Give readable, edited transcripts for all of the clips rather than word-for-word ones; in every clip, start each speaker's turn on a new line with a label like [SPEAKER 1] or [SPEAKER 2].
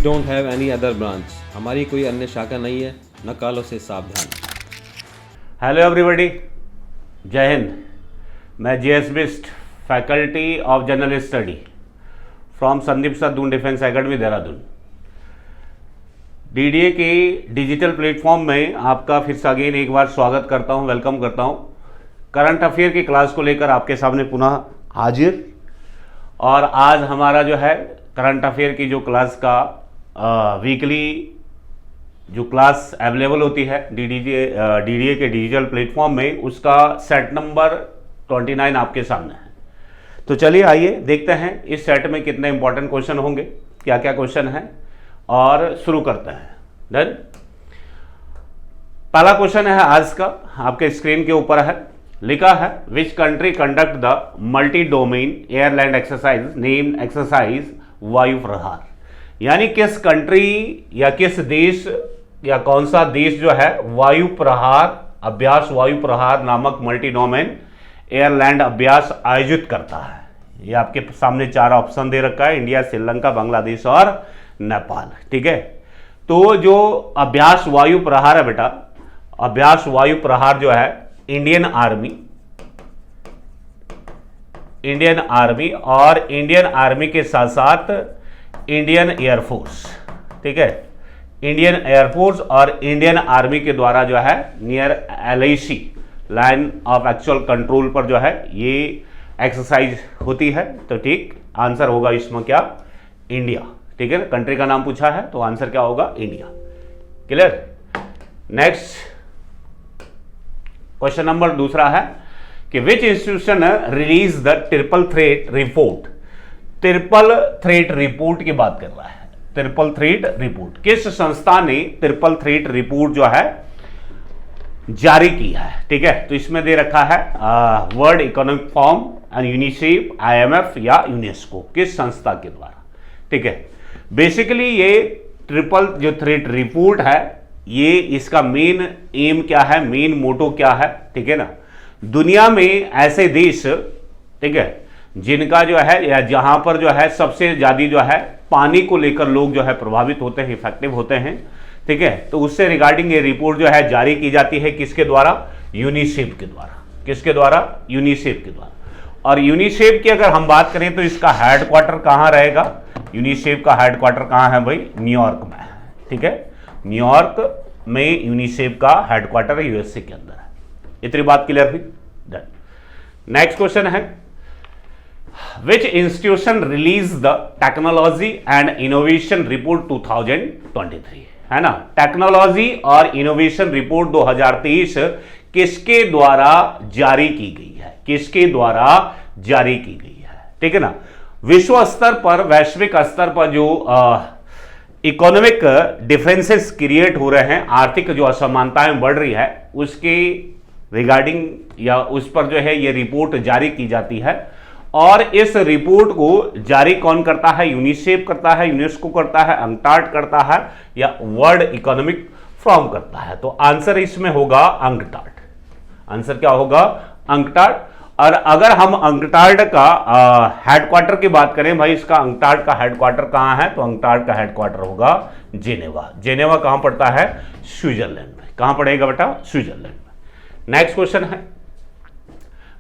[SPEAKER 1] don't have any other branch. हमारी कोई अन्य शाखा नहीं है, नकालों से सावधान।
[SPEAKER 2] हेलो एवरीबॉडी, जय हिंद। मैं GS Bisht, faculty of general study from Sandeep sir defence academy Dehradun. DDA के डिजिटल प्लेटफॉर्म में आपका फिर से अगेन एक बार स्वागत करता हूं, वेलकम करता हूं। करंट अफेयर की क्लास को लेकर आपके सामने पुनः हाजिर। और आज हमारा जो है करंट अफेयर की जो क्लास का वीकली जो क्लास अवेलेबल होती है डीडीए के डिजिटल प्लेटफॉर्म में, उसका सेट नंबर 29 आपके सामने है। तो चलिए आइए देखते हैं इस सेट में कितने इंपॉर्टेंट क्वेश्चन होंगे, क्या क्या क्वेश्चन हैं, और शुरू करते हैं। डन। पहला क्वेश्चन है आज का, आपके स्क्रीन के ऊपर है, लिखा है which country conduct the multi domain Ireland exercise name exercise वायु प्रहार। यानी किस कंट्री या किस देश या कौन सा देश जो है वायु प्रहार नामक मल्टी डोमेन एयरलैंड अभ्यास आयोजित करता है। ये आपके सामने 4 ऑप्शन दे रखा है, इंडिया, श्रीलंका, बांग्लादेश और नेपाल। ठीक है, तो जो अभ्यास वायु प्रहार है बेटा, अभ्यास वायु प्रहार जो है इंडियन आर्मी और इंडियन आर्मी के साथ साथ इंडियन एयरफोर्स, ठीक है, इंडियन एयरफोर्स और इंडियन आर्मी के द्वारा जो है near LAC line of actual control पर जो है ये एक्सरसाइज होती है। तो ठीक आंसर होगा इसमें क्या, इंडिया। ठीक है, कंट्री का नाम पूछा है तो आंसर क्या होगा, India. Clear. Next question number दूसरा है कि विच institution release the triple threat report. Triple threat report की बात कर रहा है। ट्रिपल थ्रेट रिपोर्ट किस संस्था ने ट्रिपल थ्रेट रिपोर्ट जो है जारी की है। ठीक है, तो इसमें दे रखा है world economic forum and UNICEF, IMF या यूनेस्को, किस संस्था के द्वारा। ठीक है, बेसिकली ये ट्रिपल जो थ्रेट रिपोर्ट है, ये इसका मेन एम क्या है, मेन मोटो क्या है। ठीक है ना, दुनिया में ऐसे देश, ठीक है, जिनका जो है या जहां पर जो है सबसे ज्यादा जो है पानी को लेकर लोग जो है प्रभावित होते हैं, इफेक्टिव होते हैं। ठीक है, तो उससे रिगार्डिंग ये रिपोर्ट जो है जारी की जाती है किसके द्वारा, यूनिसेफ के द्वारा। किसके द्वारा, यूनिसेफ के द्वारा। और यूनिसेफ की अगर हम बात करें तो इसका हेडक्वार्टर कहां रहेगा, यूनिसेफ का हेडक्वार्टर कहां है भाई, न्यूयॉर्क में है। ठीक है, न्यूयॉर्क में यूनिसेफ का हेडक्वार्टर है, USA के अंदर है। इतनी बात क्लियर हुई। डन। नेक्स्ट क्वेश्चन है विच institution release the technology and innovation report 2023, है ना। टेक्नोलॉजी और इनोवेशन रिपोर्ट 2023 किसके द्वारा जारी की गई है, किसके द्वारा जारी की गई है। ठीक है ना, विश्व स्तर पर, वैश्विक स्तर पर जो इकोनॉमिक डिफरेंसेस क्रिएट हो रहे हैं, आर्थिक जो असमानताएं बढ़ रही है, उसके रिगार्डिंग या उस पर जो है ये रिपोर्ट जारी की जाती है। और इस रिपोर्ट को जारी कौन करता है, यूनिसेफ करता है, यूनेस्को करता है, अंकटाड करता है या वर्ल्ड इकोनॉमिक फोरम करता है। तो आंसर इसमें होगा अंकटाड। आंसर क्या होगा, अंकटाड। और अगर हम अंकटाड का हेडक्वार्टर की बात करें, भाई इसका अंकटाड का हेडक्वार्टर कहां है, तो अंकटाड का हेडक्वार्टर होगा जेनेवा। जेनेवा कहां पड़ता है, स्विट्जरलैंड में। कहां पड़ेगा बेटा, स्विट्जरलैंड में। नेक्स्ट क्वेश्चन है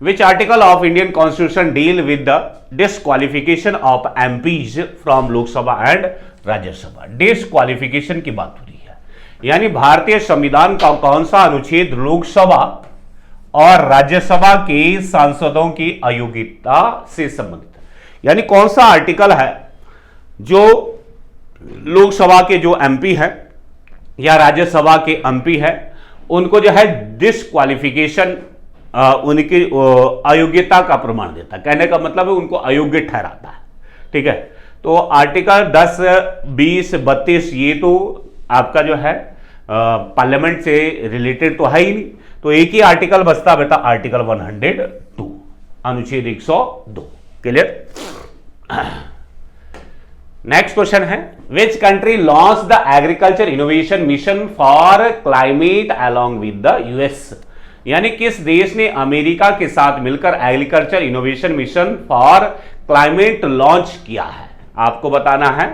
[SPEAKER 2] which article of Indian constitution deal with the disqualification of MPs from Lok Sabha and Rajya Sabha. Disqualification की बात हो रही है, यानी भारतीय संविधान का कौन सा अनुच्छेद लोकसभा और राज्यसभा के सांसदों की अयोग्यता से संबंधित है। यानी कौन सा आर्टिकल है जो लोकसभा के जो MP है या राज्यसभा के MP है, उनको जो है डिस्क्वालिफिकेशन, उनकी अयोग्यता का प्रमाण देता है। कहने का मतलब है उनको अयोग्य ठहराता है। ठीक है, तो आर्टिकल 10, 20, 32 ये तो आपका जो है पार्लियामेंट से रिलेटेड तो है ही नहीं, तो एक ही आर्टिकल बचता बेटा, आर्टिकल 102, अनुच्छेद 102। क्लियर। नेक्स्ट क्वेश्चन है which country launch the agriculture innovation mission for climate along with the US। यानी किस देश ने अमेरिका के साथ मिलकर agriculture innovation mission for climate launch किया है। आपको बताना है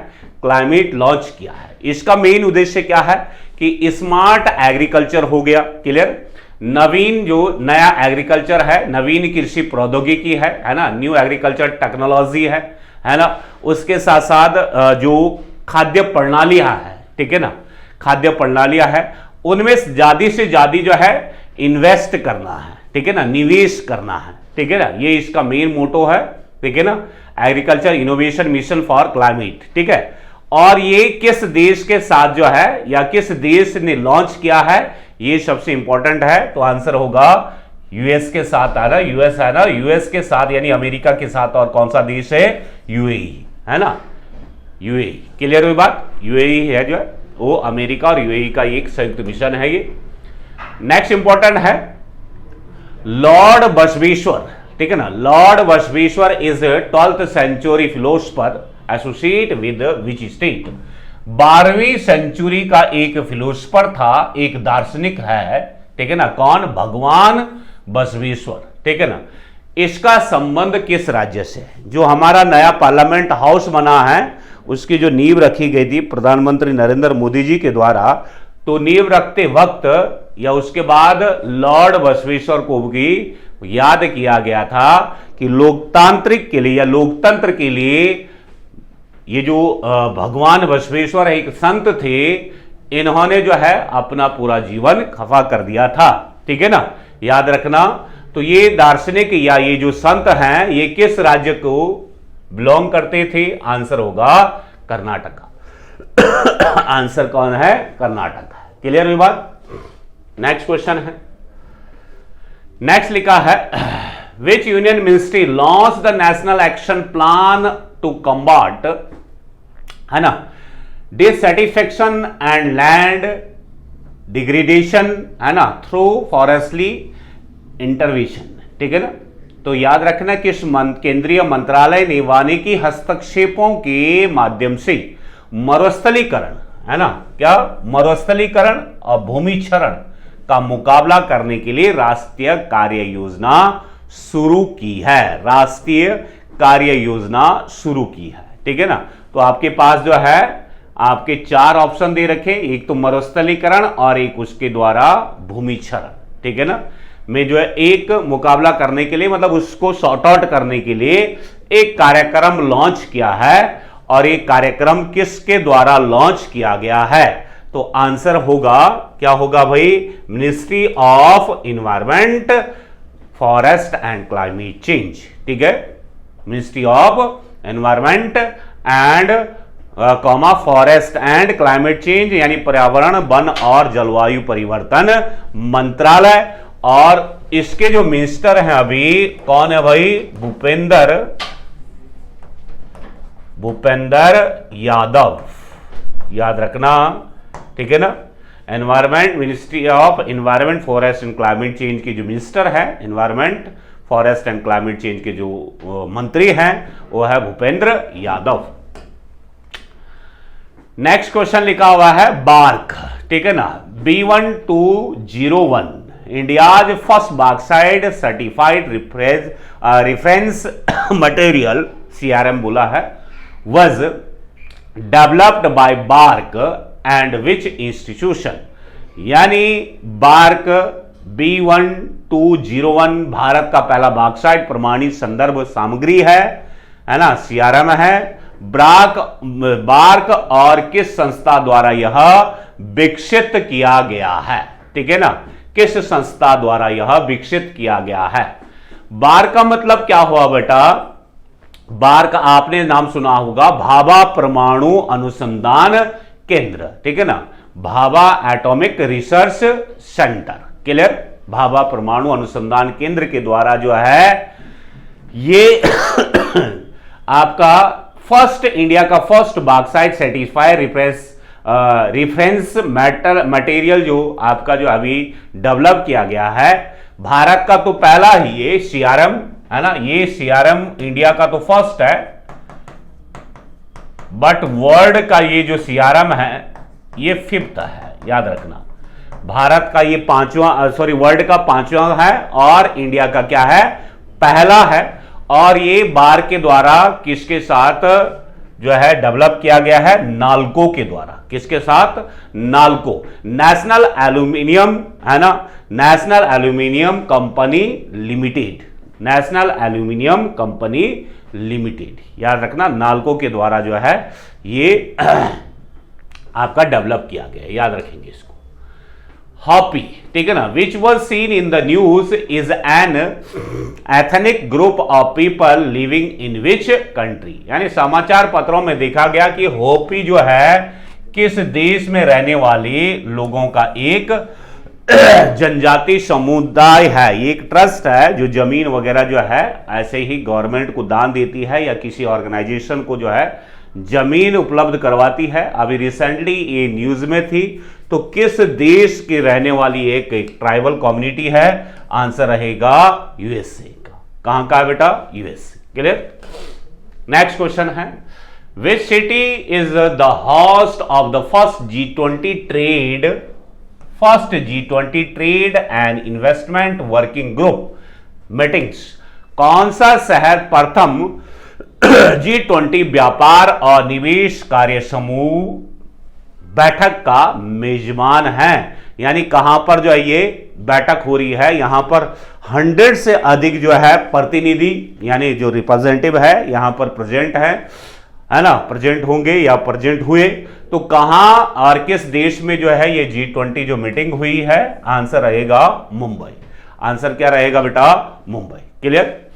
[SPEAKER 2] क्लाइमेट लॉन्च किया है। इसका मेन उद्देश्य क्या है कि स्मार्ट एग्रीकल्चर हो गया, क्लियर, नवीन जो नया एग्रीकल्चर है, नवीन कृषि प्रौद्योगिकी है ना, न्यू एग्रीकल्चर टेक्नोलॉजी है ना, उसके साथ साथ जो खाद्य प्रणालियां है, ठीक है ना, खाद्य प्रणालियां है, उनमें ज्यादा से ज्यादा जो है इन्वेस्ट करना है, ठीक है ना, निवेश करना है, ठीक है ना, ये इसका मेन मोटो है, ठीक है ना, agriculture innovation mission for climate, ठीक है। और ये किस देश के साथ जो है या किस देश ने लॉन्च किया है, ये सबसे इंपॉर्टेंट है। तो आंसर होगा यूएस के साथ है ना, यूएस है ना, यूएस के साथ यानी अमेरिका के साथ। और कौन सा देश है? यूएई है ना, यूएई, क्लियर हुई बात। यूएई है जो है वो अमेरिका और यूएई का एक संयुक्त मिशन है ये। नेक्स्ट इंपॉर्टेंट है लॉर्ड बसवेश्वर, ठीक है ना, Lord Basaveshwar is 12th century philosopher associate with which state. 12वीं सेंचुरी का एक फिलोसफर था, एक दार्शनिक है, ठीक है ना, कौन? भगवान बसवेश्वर, ठीक है ना। इसका संबंध किस राज्य से है? जो हमारा नया पार्लियामेंट हाउस बना है उसकी जो नींव रखी गई थी प्रधानमंत्री नरेंद्र मोदी जी के द्वारा, तो नींव रखते वक्त या उसके बाद लॉर्ड बसवेश्वर को भी याद किया गया था कि लोकतांत्रिक के लिए या लोकतंत्र के लिए ये जो भगवान बसवेश्वर एक संत थे, इन्होंने जो है अपना पूरा जीवन खफा कर दिया था, ठीक है ना, याद रखना। तो ये दार्शनिक या ये जो संत हैं ये किस राज्य को बिलोंग करते थे? आंसर होगा कर्नाटका। आंसर कौन है? कर्नाटका। क्लियर हुई बात। नेक्स्ट क्वेश्चन है, नेक्स्ट लिखा है which union ministry launch the national action plan to combat, है ना, डिससैटिस्फैक्शन एंड लैंड डिग्रेडेशन, है ना, थ्रू फॉरेस्टली इंटरवेंशन, ठीक है ना। तो याद रखना किस केंद्रीय मंत्रालय ने वानिकी हस्तक्षेपों के माध्यम से मरुस्थलीकरण, है ना, क्या मरुस्थलीकरण और भूमिक्षरण का मुकाबला करने के लिए राष्ट्रीय कार्य योजना शुरू की है, राष्ट्रीय कार्य योजना शुरू की है, ठीक है ना। तो आपके पास जो है आपके 4 ऑप्शन दे रखे, एक तो मरुस्थलीकरण और एक उसके द्वारा भूमिक्षरण, ठीक है ना, में जो है एक मुकाबला करने के लिए मतलब उसको सॉर्ट आउट करने के लिए एक कार्यक्रम लॉन्च किया है। और एक कार्यक्रम किसके द्वारा लॉन्च किया गया है? तो आंसर होगा, क्या होगा भाई? Ministry of environment, forest and climate change, ठीक है, ministry of environment and forest and climate change यानी पर्यावरण, वन और जलवायु परिवर्तन मंत्रालय। और इसके जो मिनिस्टर हैं अभी कौन है भाई? भूपेंद्र यादव, याद रखना, ठीक है ना। Environment, ministry of environment, forest and climate change के जो मिनिस्टर है, environment, forest and climate change के जो मंत्री हैं वो है भूपेंद्र यादव। नेक्स्ट क्वेश्चन लिखा हुआ है बार्क, ठीक है ना, B1201 India's first bauxite certified reference material CRM बोला है, was developed by BARC and which institution। यानी बार्क B1201 भारत का पहला बॉक्साइट प्रमाणित संदर्भ सामग्री है ना, CRM है। बार्क और किस संस्था द्वारा यह विकसित किया गया है, ठीक है ना, किस संस्था द्वारा यह विकसित किया गया है? बार्क का मतलब क्या हुआ बेटा? बार्क आपने नाम सुना होगा, भाभा परमाणु अनुसंधान केंद्र, ठीक है ना, Bhabha atomic research centre, clear, Bhabha परमाणु अनुसंधान केंद्र के द्वारा जो है ये आपका फर्स्ट, इंडिया का first bauxite certified reference material जो आपका जो अभी डेवलप किया गया है, भारत का तो पहला ही ये CRM है ना, ये CRM इंडिया का तो फर्स्ट है, बट वर्ल्ड का ये जो CRM है ये 5th है, याद रखना। भारत का ये 5वां, सॉरी वर्ल्ड का 5वां है और इंडिया का क्या है? पहला है। और ये बार्क के द्वारा किसके साथ जो है डेवलप किया गया है नाल्को के द्वारा। किसके साथ? नाल्को, नेशनल एल्यूमिनियम, है ना, national aluminium company limited, national aluminium company limited, याद रखना, नाल्को के द्वारा जो है ये आपका डेवलप किया गया है, याद रखेंगे इसको। हॉपी, ठीक है ना, विच was seen in the news is an ethnic group of people living in which country, यानी समाचार पत्रों में देखा गया कि होपी जो है किस देश में रहने वाले लोगों का एक जनजाति समुदाय है। ये एक ट्रस्ट है जो जमीन वगैरह जो है ऐसे ही गवर्नमेंट को दान देती है या किसी ऑर्गेनाइजेशन को जो है जमीन उपलब्ध करवाती है। अभी रिसेंटली ये न्यूज में थी। तो किस देश की रहने वाली एक ट्राइबल कम्युनिटी है? आंसर रहेगा यूएसए का। कहां का है बेटा? यूएसए। क्लियर? नेक्स्ट क्वेश्चन है, which city is the host of the first G20 trade and investment working group meetings? कौन सा शहर प्रथम G20 व्यापार और निवेश कार्य समूह बैठक का मेजबान है? यानी कहां पर जो है ये बैठक हो रही है? यहां पर 100 से अधिक जो है प्रतिनिधि यानी जो रिप्रेजेंटेटिव है यहां पर प्रेजेंट है ना, प्रेजेंट होंगे या प्रेजेंट हुए। तो कहां और किस देश में जो है ये G20 जो मीटिंग हुई है? आंसर रहेगा मुंबई। आंसर क्या रहेगा बेटा? मुंबई। क्लियर?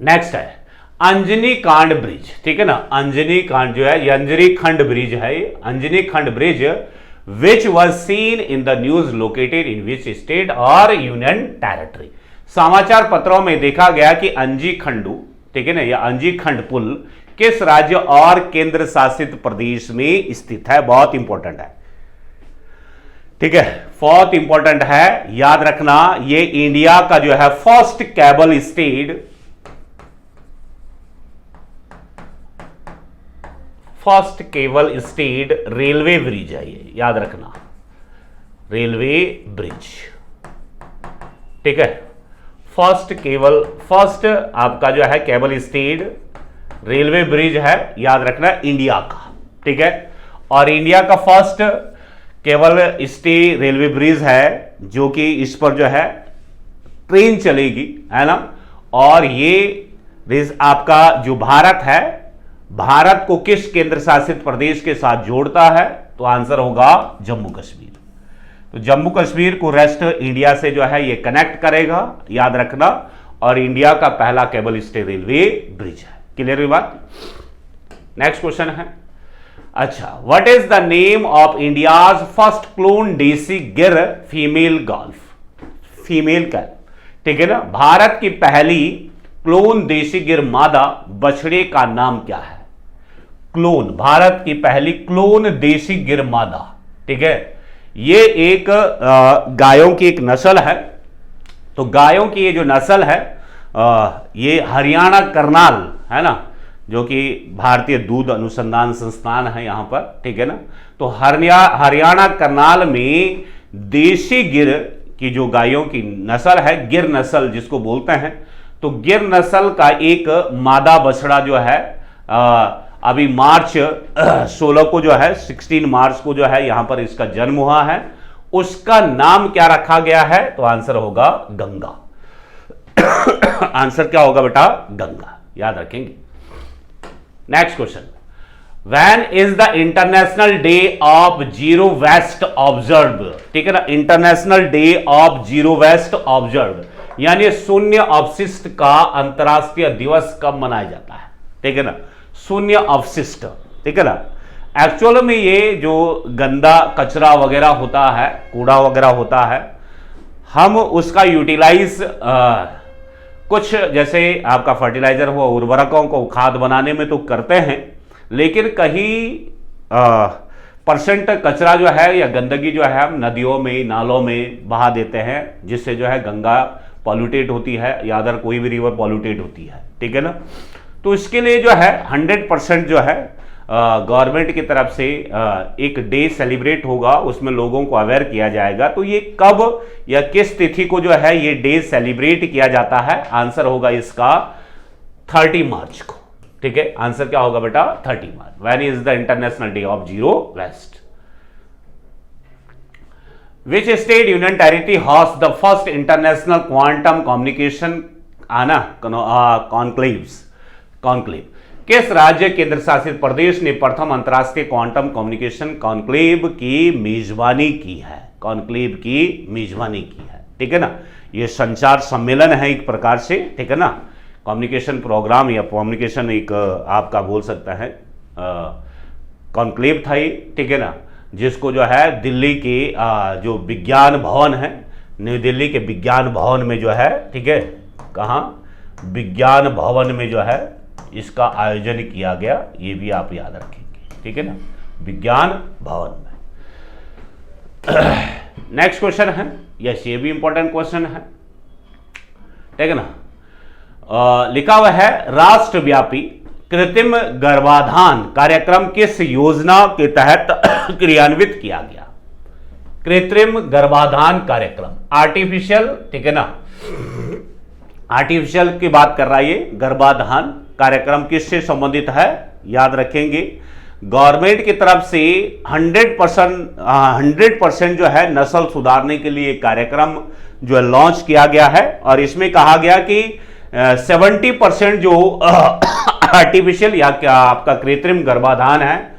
[SPEAKER 2] नेक्स्ट है अंजनी कांड ब्रिज, ठीक है ना, अंजनी कांड जो है अंजनी खंड ब्रिज है, अंजनी खंड bridge which was seen in the news located in which state और यूनियन टेरिटरी? समाचार पत्रों में देखा गया कि अंजी खंडू, ठीक है ना, या अंजी खंड पुल किस राज्य और केंद्र शासित प्रदेश में स्थित है? बहुत इंपॉर्टेंट है, ठीक है, बहुत इंपॉर्टेंट है, याद रखना। ये इंडिया का जो है first cable stayed, first cable stayed railway bridge है ये, याद रखना, रेलवे ब्रिज, ठीक है, फर्स्ट आपका जो है केबल स्टेड रेलवे ब्रिज है, याद रखना, इंडिया का, ठीक है। और इंडिया का first cable stayed railway bridge है जो कि इस पर जो है ट्रेन चलेगी, है ना। और ये आपका जो भारत है, भारत को किस केंद्र शासित प्रदेश के साथ जोड़ता है? तो आंसर होगा जम्मू कश्मीर। तो जम्मू कश्मीर को रेस्ट इंडिया से जो है ये कनेक्ट करेगा, याद रखना। और इंडिया का पहला केबल स्टेड रेलवे ब्रिज है। क्लियर हुई बात? नेक्स्ट क्वेश्चन है, अच्छा, what is the name of India's first clone देसी गिर फीमेल गॉल्फ? फीमेल कैट, ठीक है ना। भारत की पहली क्लोन देसी गिर मादा बछड़े का नाम क्या है? क्लोन, भारत की पहली क्लोन देसी गिर मादा, ठीक है। ये एक गायों की एक नस्ल है। तो गायों की ये जो नस्ल है ये हरियाणा करनाल, है ना, जो कि भारतीय दूध अनुसंधान संस्थान है यहां पर, ठीक है ना। तो हरियाणा करनाल में देसी गिर की जो गायों की नस्ल है, गिर नस्ल जिसको बोलते हैं, तो गिर नस्ल का एक मादा बछड़ा जो है अभी मार्च 16 को जो है 16 मार्च को जो है यहां पर इसका जन्म हुआ है। उसका नाम क्या रखा गया है? तो आंसर होगा गंगा। आंसर क्या होगा बेटा? गंगा, याद रखेंगे। Next question, when is the international day of zero waste observe? ठीक है ना, international day of zero waste observe यानी शून्य अपशिष्ट का अंतरराष्ट्रीय दिवस कब मनाया जाता है? ठीक है ना, शून्य अपशिष्ट, ठीक है ना। एक्चुअल में ये जो गंदा कचरा वगैरह होता है, कूड़ा वगैरह होता है, हम उसका यूटिलाइज कुछ जैसे आपका फर्टिलाइजर हुआ, उर्वरकों को खाद बनाने में तो करते हैं, लेकिन कहीं परसेंट कचरा जो है या गंदगी जो है हम नदियों में, नालों में बहा देते हैं, जिससे जो है गंगा पॉल्यूटेट होती है या अदर कोई भी रिवर पॉल्यूटेट होती है, ठीक है ना। तो इसके लिए जो है 100% जो है गवर्नमेंट की तरफ से एक डे सेलिब्रेट होगा, उसमें लोगों को अवेयर किया जाएगा। तो ये कब या किस तिथि को जो है ये डे सेलिब्रेट किया जाता है? आंसर होगा इसका 30 मार्च को, ठीक है, आंसर क्या होगा बेटा 31। When is the international day of zero waste? Which state union territory host the first international quantum communication आना कॉन्क्लेव? किस राज्य केंद्र शासित प्रदेश ने प्रथम अंतरराष्ट्रीय क्वांटम कम्युनिकेशन कॉन्क्लेव की मेजबानी की है? कॉन्क्लेव की मेजबानी की है, ठीक है ना। ये संचार सम्मेलन है एक प्रकार से, ठीक है ना, कम्युनिकेशन प्रोग्राम या कम्युनिकेशन एक आपका बोल सकता है कॉन्क्लेव था ये, ठीक है ना, जिसको जो है दिल्ली के जो विज्ञान भवन है, नई दिल्ली के विज्ञान भवन में जो है, ठीक है, कहाँ, विज्ञान भवन में जो है इसका आयोजन किया गया, ये भी आप याद रखेंगे, ठीक है ना, विज्ञान भवन में। नेक्स्ट क्वेश्चन है, यस ये भी इंपॉर्टेंट क्वेश्चन है, ठीक है ना। लिखा हुआ है राष्ट्रव्यापी कृत्रिम गर्भाधान कार्यक्रम किस योजना के तहत क्रियान्वित किया गया? कृत्रिम गर्भाधान कार्यक्रम, आर्टिफिशियल, ठीक है ना, आर्टिफिशियल की बात कर रहा है ये। गर्भाधान कार्यक्रम किससे संबंधित है? याद रखेंगे, गवर्नमेंट की तरफ से 100% जो है नस्ल सुधारने के लिए कार्यक्रम जो है लॉन्च किया गया है, और इसमें कहा गया कि 70% जो आर्टिफिशियल या क्या आपका कृत्रिम गर्भाधान है,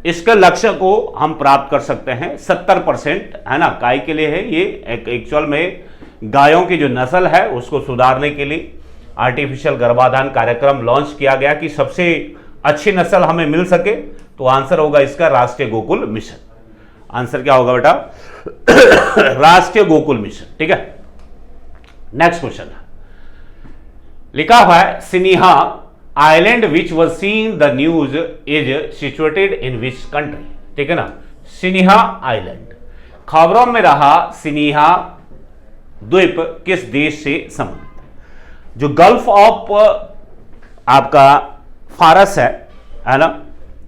[SPEAKER 2] इसके लक्ष्य को हम प्राप्त कर सकते हैं 70%, है ना। गाय के लिए है ये, एक्चुअल में गायों की जो नस्ल है उसको सुधारने के लिए आर्टिफिशियल गर्भाधान कार्यक्रम लॉन्च किया गया कि सबसे अच्छी नस्ल हमें मिल सके, तो आंसर होगा इसका राष्ट्रीय गोकुल मिशन। आंसर क्या होगा बेटा? राष्ट्रीय गोकुल मिशन, ठीक है। नेक्स्ट क्वेश्चन है, लिखा हुआ है सिनिहा island which was seen the news is situated in which country? ठीक है ना, सिनिहा आइलैंड खबरों में रहा सिनिहा द्वीप किस देश से संबंधित? जो गल्फ ऑफ आपका फारस है ना,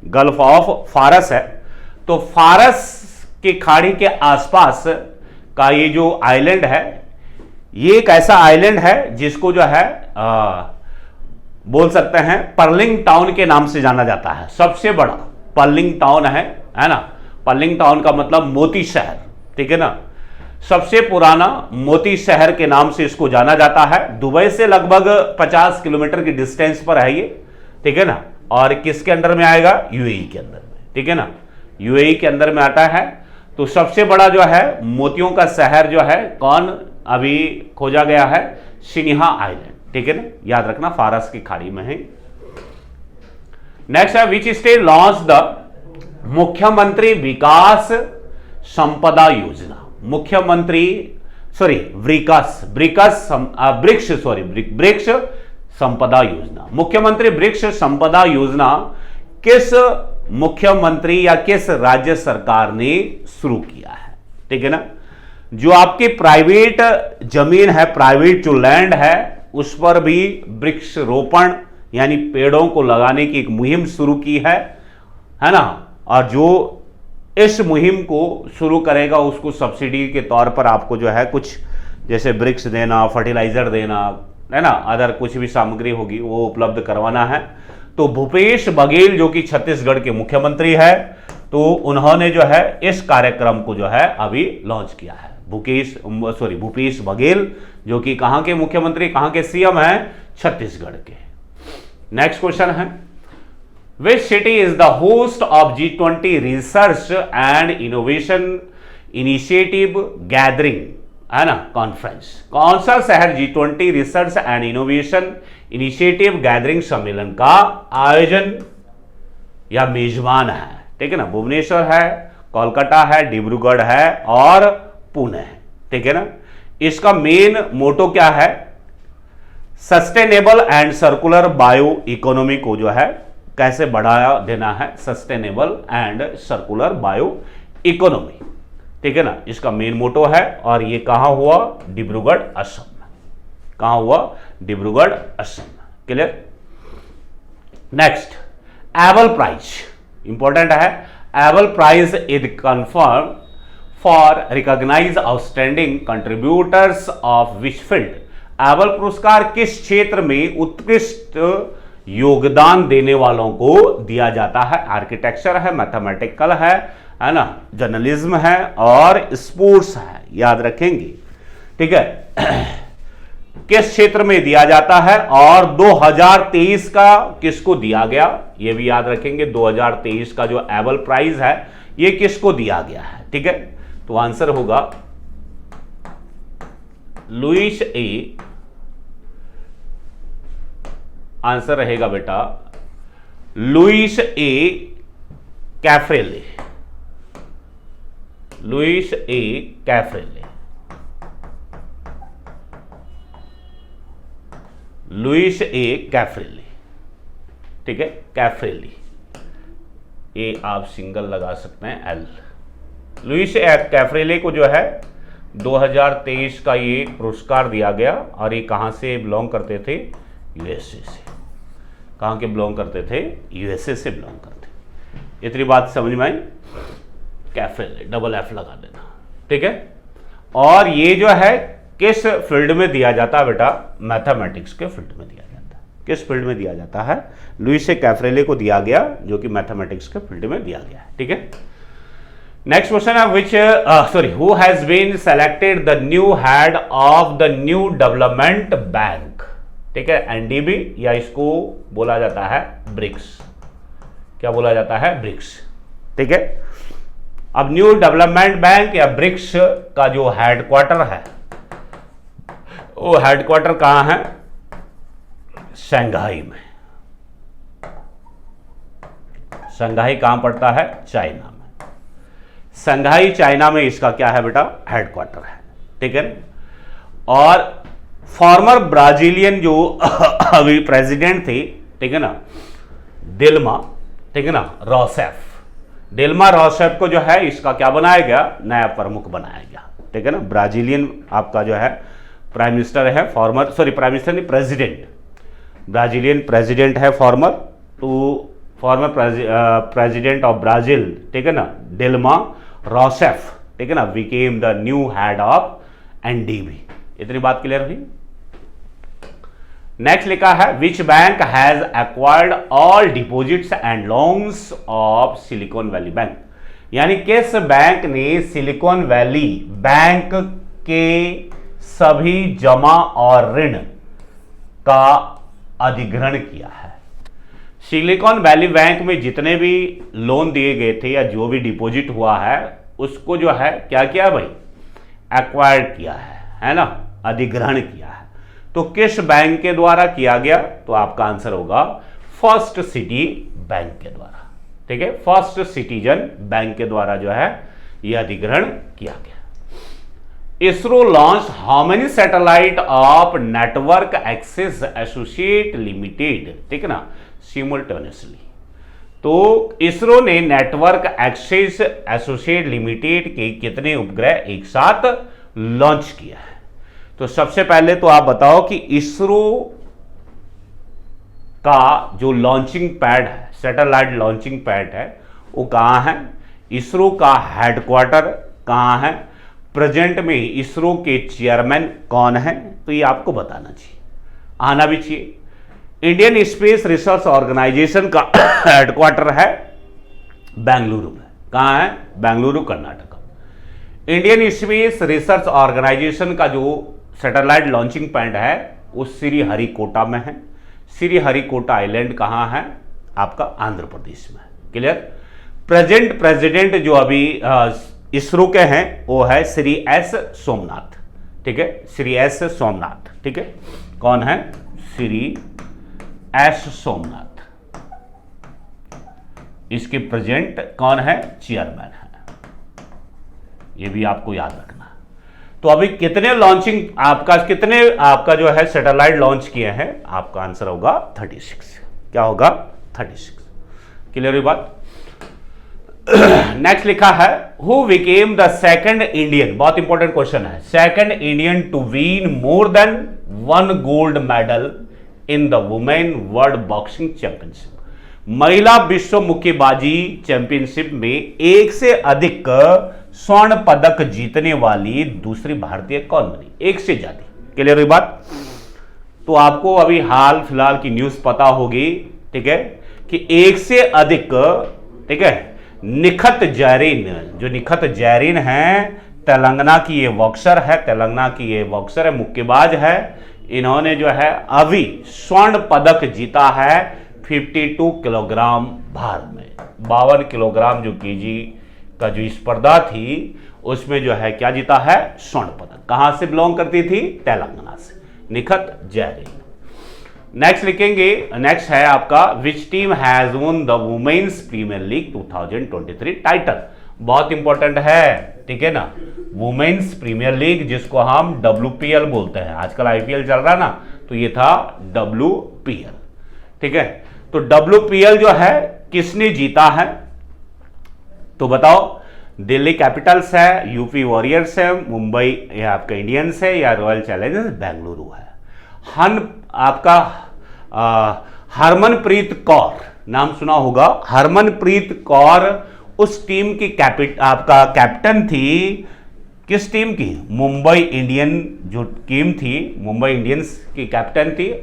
[SPEAKER 2] गल्फ ऑफ फारस है, तो फारस के खाड़ी के आसपास का ये जो आइलैंड है, ये एक ऐसा आइलैंड है जिसको जो है बोल सकते हैं पर्लिंग टाउन के नाम से जाना जाता है। सबसे बड़ा पर्लिंग टाउन है ना, पर्लिंग टाउन का मतलब मोती शहर, ठीक है ना, सबसे पुराना मोती शहर के नाम से इसको जाना जाता है। दुबई से लगभग 50 किलोमीटर की डिस्टेंस पर है ये, ठीक है ना, और किसके अंडर में आएगा? यूएई के अंदर में, ठीक है ना, यूएई के अंदर में आता है। तो सबसे बड़ा जो है मोतियों का शहर जो है कौन अभी खोजा गया है? सिनिहा आइलैंड, ठीक है ना, याद रखना फारस की खाड़ी में है। नेक्स्ट है विच स्टेट लॉन्च द मुख्यमंत्री विकास संपदा योजना? मुख्यमंत्री ब्रिक्स संपदा योजना, मुख्यमंत्री ब्रिक्स संपदा योजना किस मुख्यमंत्री या किस राज्य सरकार ने शुरू किया है? ठीक है ना, जो आपकी प्राइवेट जमीन है, प्राइवेट जो लैंड है, उस पर भी वृक्ष रोपण यानी पेड़ों को लगाने की एक मुहिम शुरू की है ना, और जो इस मुहिम को शुरू करेगा उसको सब्सिडी के तौर पर आपको जो है कुछ जैसे वृक्ष देना, फर्टिलाइजर देना, है ना, अदर कुछ भी सामग्री होगी वो उपलब्ध करवाना है। तो भूपेश बघेल जो कि छत्तीसगढ़ के मुख्यमंत्री है, तो उन्होंने जो है इस कार्यक्रम को जो है अभी लॉन्च किया है। भूपेश बघेल जो कि कहां के मुख्यमंत्री, कहां के सीएम हैं? छत्तीसगढ़ के। नेक्स्ट क्वेश्चन है which city is the host of G20 research and innovation initiative gathering, है ना, कॉन्फ्रेंस? कौन सा शहर G20 research and innovation initiative gathering सम्मेलन का आयोजन या मेजबान है? ठीक है ना, भुवनेश्वर है, कोलकाता है, डिब्रूगढ़ है और पुणे है, ठीक है ना। इसका मेन मोटो क्या है? Sustainable and circular bio economy को जो है कैसे बढ़ाया देना है, sustainable and circular bio economy, ठीक है ना, इसका मेन मोटो है। और ये कहां हुआ? डिब्रूगढ़ असम में। कहां हुआ? डिब्रूगढ़ असम में। Clear? Next, Abel prize important है। Abel prize is confirm for recognise outstanding contributors of which field? Abel पुरस्कार किस क्षेत्र में उत्कृष्ट योगदान देने वालों को दिया जाता है। आर्किटेक्चर है, मैथमेटिकल है ना, जर्नलिज्म है और स्पोर्ट्स है, याद रखेंगे। ठीक है, किस क्षेत्र में दिया जाता है और 2023 का किसको दिया गया, यह भी याद रखेंगे। 2023 का जो एबल प्राइज है यह किसको दिया गया है। ठीक है, तो आंसर होगा लुईस ए, आंसर रहेगा बेटा लुईस ए कैफ्रेले, लुईस ए कैफ्रेले, लुईस ए कैफ्रेले। ठीक है, कैफ्रेली, ए आप सिंगल लगा सकते हैं, एल। लुईस ए कैफ्रेले को जो है 2023 का ये पुरस्कार दिया गया और ये कहां से बिलोंग करते थे, यूएसए से। कहां के बिलोंग करते थे, यूएसए से बिलोंग करते। इतनी बात समझ में आई, कैफ्रेले, डबल एफ लगा देना। ठीक है, और ये जो है किस फील्ड में दिया जाता है बेटा, मैथमेटिक्स के फील्ड में दिया जाता है। किस फील्ड में दिया जाता है, लुईस ए कैफ्रेले को दिया गया, जो कि मैथमेटिक्स के फील्ड में दिया गया है। ठीक है, नेक्स्ट क्वेश्चन है which who has been selected the new head of the new development bank. ठीक है, एनडीबी या इसको बोला जाता है ब्रिक्स। क्या बोला जाता है, ब्रिक्स। ठीक है, अब न्यू डेवलपमेंट बैंक या ब्रिक्स का जो हेडक्वार्टर है वो हेडक्वार्टर कहां है, शंघाई में। शंघाई कहां पड़ता है, चाइना में। शंघाई चाइना में इसका क्या है बेटा, हेडक्वार्टर है। ठीक है, और फॉर्मर ब्राजीलियन जो अभी प्रेसिडेंट थे, ठीक है ना, दिल्मा, ठीक है ना, रोसेफ, दिल्मा रोसेफ को जो है इसका क्या बनाया गया, नया प्रमुख बनाया गया। ठीक है ना, ब्राजीलियन आपका जो है प्राइम मिनिस्टर है, फॉर्मर, प्राइम मिनिस्टर नहीं, प्रेसिडेंट, ब्राजीलियन प्रेसिडेंट है फॉर्मर, तो फॉर्मर प्रेसिडेंट ऑफ ब्राजील, ठीक है ना, दिल्मा रोसेफ, ठीक है ना, became the new head of NDB. इतनी बात क्लियर हुई। नेक्स्ट लिखा है which bank has acquired all deposits and loans of silicon valley bank. यानी किस बैंक ने सिलिकॉन वैली बैंक के सभी जमा और ऋण का अधिग्रहण किया है। सिलिकॉन वैली बैंक में जितने भी लोन दिए गए थे या जो भी डिपॉजिट हुआ है उसको जो है क्या किया भाई, एक्वायर किया है ना, अधिग्रहण किया है। तो किस बैंक के द्वारा किया गया, तो आपका आंसर होगा फर्स्ट सिटी बैंक के द्वारा। ठीक है, फर्स्ट सिटीजन बैंक के द्वारा जो है यह अधिग्रहण किया गया। ISRO launch how many satellite of network access associate limited, ठीक है ना, सिमुलटेनियसली। तो इसरो ने नेटवर्क एक्सेस एसोसिएट लिमिटेड के कितने उपग्रह एक साथ लॉन्च किया है। तो सबसे पहले तो आप बताओ कि इसरो का जो लॉन्चिंग पैड है, सैटेलाइट लॉन्चिंग पैड है, वो कहां है, इसरो का हेडक्वार्टर कहां है, प्रेजेंट में इसरो के चेयरमैन कौन है, तो ये आपको बताना चाहिए, आना भी चाहिए। इंडियन स्पेस रिसर्च ऑर्गेनाइजेशन का हेडक्वार्टर है बेंगलुरु में। कहां है, Bengaluru Karnataka. Indian space research organisation का जो सैटेलाइट लॉन्चिंग पैड है वो श्रीहरिकोटा में है। श्रीहरिकोटा आइलैंड कहां है, आपका आंध्र प्रदेश में। क्लियर। प्रेजेंट प्रेसिडेंट जो अभी इसरो के हैं वो है श्री एस सोमनाथ। ठीक है, श्री एस सोमनाथ। ठीक है, कौन है, श्री एस सोमनाथ। इसके प्रेजेंट कौन है, चेयरमैन है। ये भी आपको याद रखना। तो अभी कितने लॉन्चिंग आपका जो है सैटेलाइट लॉन्च किए हैं, आपका आंसर होगा 36। क्या होगा, 36। क्लियर हुई बात। नेक्स्ट लिखा है who became the second Indian, बहुत इंपॉर्टेंट क्वेश्चन है, second Indian to win more than 1 gold medal in the women world boxing championship. महिला विश्व मुक्केबाजी चैंपियनशिप में एक से अधिक स्वर्ण पदक जीतने वाली दूसरी भारतीय कौन बनी, एक से ज्यादा। क्लियर हुई बात। तो आपको अभी हाल फिलहाल की न्यूज पता होगी, ठीक है, कि एक से अधिक, ठीक है, निखत जैरीन, जो निखत जैरीन है, तेलंगाना की ये बॉक्सर है, तेलंगाना की ये बॉक्सर है, मुक्केबाज है, इन्होंने जो है अभी स्वर्ण पदक जीता है 52 किलोग्राम भार में। 52 किलोग्राम जो केजी का जो स्पर्धा थी उसमें जो है क्या जीता है, स्वर्ण पदक। कहां से बिलोंग करती थी, तेलंगाना से, निखत जैरीन। नेक्स्ट लिखेंगे, नेक्स्ट है आपका which team has won the women's premier league 2023 title. बहुत इंपॉर्टेंट है, ठीक है ना, वुमेन्स प्रीमियर लीग जिसको हम WPL बोलते हैं, आजकल IPL चल रहा ना, तो ये था WPL, ठीक है। तो WPL जो है किसने जीता है, तो बताओ, दिल्ली कैपिटल्स है, यूपी वॉरियर्स है, मुंबई या आपका इंडियंस है, या रॉयल चैलेंजर्स बेंगलुरु है। आपका हरमनप्रीत कौर नाम सुना होगा, हरमनप्रीत कौर उस टीम की आपका कैप्टन थी, किस टीम की, मुंबई इंडियन जो टीम थी, मुंबई इंडियंस की कैप्टन थी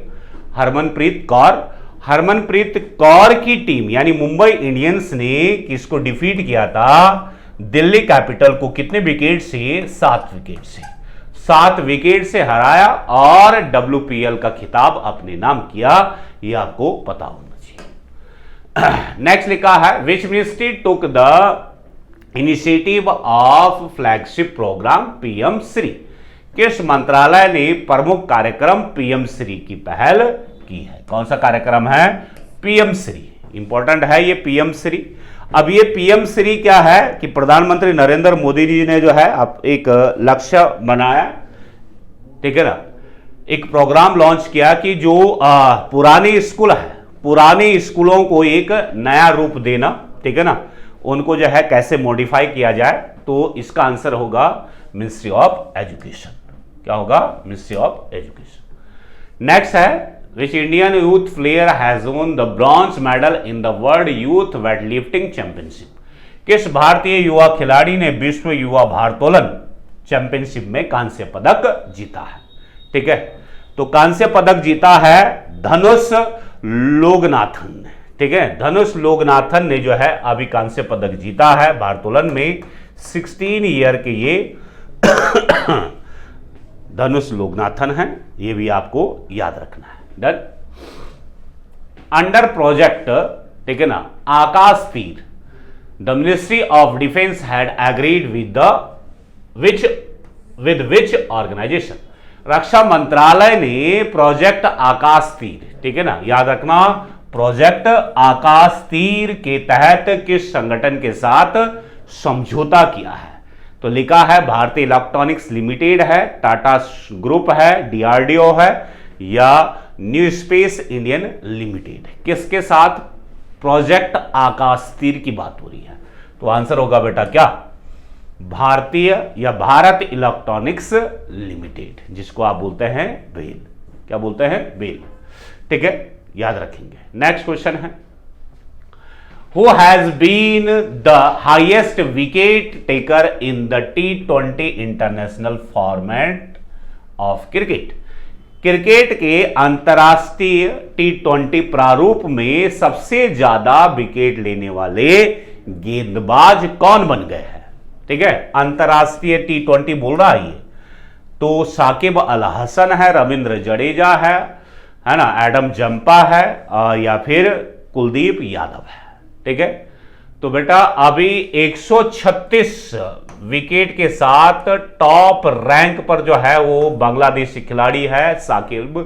[SPEAKER 2] हरमनप्रीत कौर। हरमनप्रीत कौर की टीम यानी मुंबई इंडियंस ने किसको डिफीट किया था, दिल्ली कैपिटल को, कितने विकेट से, 7 विकेट से, 7 विकेट से हराया और WPL का खिताब अपने नाम किया, ये आपको पता होना चाहिए। नेक्स्ट लिखा है which ministry took the initiative of flagship programme PM Shri. किस मंत्रालय ने प्रमुख कार्यक्रम PM श्री की पहल की है। कौन सा कार्यक्रम है, PM श्री, इंपॉर्टेंट है ये PM श्री। अब ये PM श्री क्या है कि प्रधानमंत्री नरेंद्र मोदी जी ने जो है आप एक लक्ष्य बनाया, ठीक है ना, एक प्रोग्राम लॉन्च किया कि जो पुराने स्कूल है, पुराने स्कूलों को एक नया रूप देना, ठीक है ना, उनको जो है कैसे मॉडिफाई किया जाए। तो इसका आंसर होगा मिनिस्ट्री ऑफ एजुकेशन। क्या होगा, मिनिस्ट्री ऑफ एजुकेशन। नेक्स्ट है which Indian youth player has won the bronze medal in the world youth weightlifting championship. किस भारतीय युवा खिलाड़ी ने विश्व युवा भारोत्तोलन चैंपियनशिप में कांस्य पदक जीता है, ठीक है। तो कांस्य पदक जीता है धनुष लोगनाथन ने, ठीक है, धनुष लोगनाथन ने जो है अभी कांस्य पदक जीता है भारोत्तोलन में। 16 ईयर के ये धनुष लोगनाथन है, ये भी आपको याद रखना है। डन। अंडर प्रोजेक्ट, ठीक है ना, Akash Teer, the ministry of defence had agreed with which organisation. रक्षा मंत्रालय ने प्रोजेक्ट आकाश तीर, ठीक है ना, याद रखना, प्रोजेक्ट आकाश तीर के तहत किस संगठन के साथ समझौता किया है। तो लिखा है भारतीय इलेक्ट्रॉनिक्स लिमिटेड है, टाटा ग्रुप है, DRDO है, या न्यू स्पेस इंडियन लिमिटेड। किसके साथ प्रोजेक्ट आकाश तीर की बात हो रही है। तो आंसर होगा बेटा क्या, भारतीय या भारत इलेक्ट्रॉनिक्स लिमिटेड, जिसको आप बोलते हैं बेल। क्या बोलते हैं, बेल, ठीक है, याद रखेंगे। नेक्स्ट क्वेश्चन है who has been the highest wicket taker in the T20 international format of cricket. Cricket के अंतरराष्ट्रीय T20 प्रारूप में सबसे ज्यादा विकेट लेने वाले गेंदबाज कौन बन गए हैं, ठीक है, अंतरराष्ट्रीय T20 बोल रहा है ये। तो साकिब अल हसन है, रविंद्र जडेजा है ना, एडम जंपा है, या फिर कुलदीप यादव है, ठीक है। तो बेटा अभी 136 विकेट के साथ टॉप रैंक पर जो है वो बांग्लादेशी खिलाड़ी है साकिब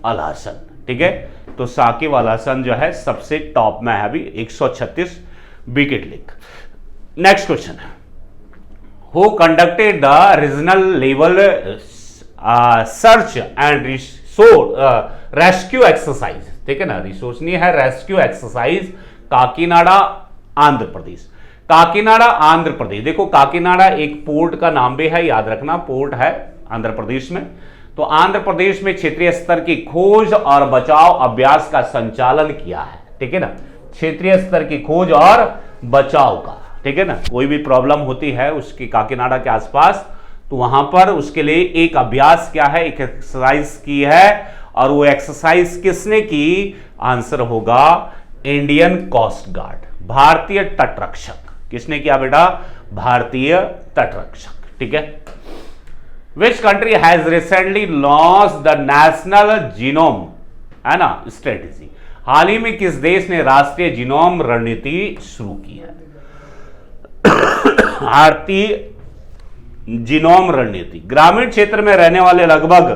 [SPEAKER 2] अल हसन, ठीक है। तो साकिब अल हसन जो है सबसे टॉप में है अभी, 136 विकेट लेकर। नेक्स्ट क्वेश्चन है who conducted the regional level search and rescue exercise, ठीक है ना, रिसोर्स नहीं है, रेस्क्यू एक्सरसाइज काकीनाडा आंध्र प्रदेश। काकीनाडा आंध्र प्रदेश, देखो काकीनाडा एक पोर्ट का नाम भी है, याद रखना, पोर्ट है आंध्र प्रदेश में। तो आंध्र प्रदेश में क्षेत्रीय स्तर की खोज और बचाव अभ्यास का संचालन किया है, ठीक है ना, क्षेत्रीय स्तर की खोज और बचाव का, ठीक है ना, कोई भी प्रॉब्लम होती है उसकी काकीनाडा के आसपास, तो वहां पर उसके लिए एक अभ्यास क्या है, एक एक्सरसाइज की है और वो एक्सरसाइज किसने की? आंसर होगा इंडियन कोस्ट गार्ड, भारतीय तटरक्षक। किसने किया बेटा? भारतीय तटरक्षक। ठीक है। Which country has recently launch the national genome, है ना, स्ट्रेटेजी। हाल ही में किस देश ने राष्ट्रीय जीनोम रणनीति शुरू की है? भारतीय जीनोम रणनीति। ग्रामीण क्षेत्र में रहने वाले लगभग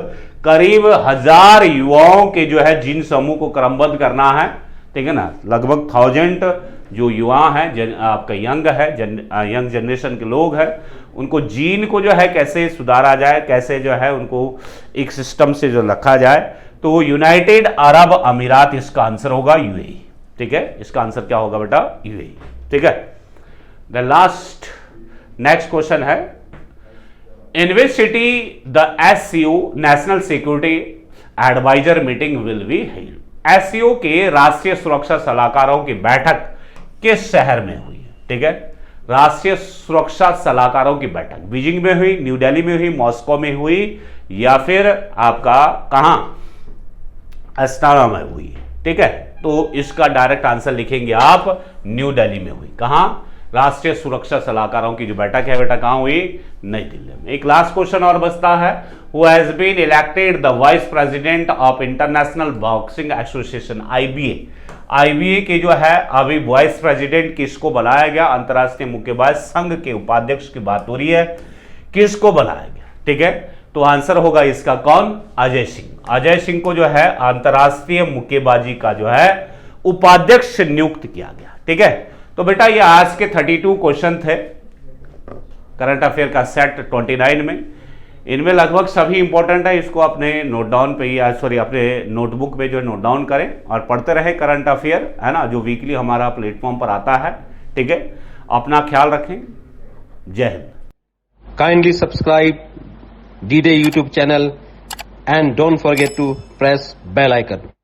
[SPEAKER 2] करीब 1000 युवाओं के जो है जीन समूह को क्रमबद्ध करना है। ठीक है ना, लगभग 1000 जो युवा हैं, आपका यंग है, यंग जनरेशन के लोग हैं, उनको जीन को जो है कैसे सुधारा जाए, कैसे जो है उनको एक सिस्टम से जो रखा जाए, तो यूनाइटेड अरब अमीरात इसका आंसर होगा, यूएई। ठीक है, इसका आंसर क्या होगा बेटा? यूएई। ठीक है। द लास्ट नेक्स्ट क्वेश्चन है, in which city the SCO national security adviser meeting will be held? SCO के राष्ट्रीय सुरक्षा सलाहकारों की बैठक किस शहर में हुई? ठीक है, राष्ट्रीय सुरक्षा सलाहकारों की बैठक बीजिंग में हुई, न्यू दिल्ली में हुई, मॉस्को में हुई, या फिर आपका कहां? अस्ताना में हुई। ठीक है, तो इसका डायरेक्ट आंसर लिखेंगे आप, न्यू दिल्ली में हुई। कहां? राष्ट्रीय सुरक्षा सलाहकारों की जो बैठक है बेटा कहां हुई? नई दिल्ली में। एक लास्ट क्वेश्चन और बचता है, who has been elected the vice president of international boxing association, IBA. IBA के जो है अभी वाइस प्रेसिडेंट किसको बनाया गया? अंतर्राष्ट्रीय मुक्केबाज संघ के उपाध्यक्ष की बात हो रही है, किसको बनाया गया? ठीक है, तो आंसर होगा इसका कौन? अजय सिंह। अजय सिंह को जो है अंतर्राष्ट्रीय मुक्केबाजी का जो है उपाध्यक्ष नियुक्त किया गया। ठीक है, तो बेटा ये आज के 32 क्वेश्चन थे करंट अफेयर का सेट 29 में। इनमें लगभग सभी इंपॉर्टेंट है, इसको अपने नोट डाउन पे या सॉरी अपने नोटबुक पे जो नोट डाउन करें और पढ़ते रहे करंट अफेयर, है ना, जो वीकली हमारा प्लेटफॉर्म पर आता है। ठीक है, अपना ख्याल रखें। जय Hind.
[SPEAKER 1] Kindly subscribe D-Day YouTube channel and don't forget to press bell icon.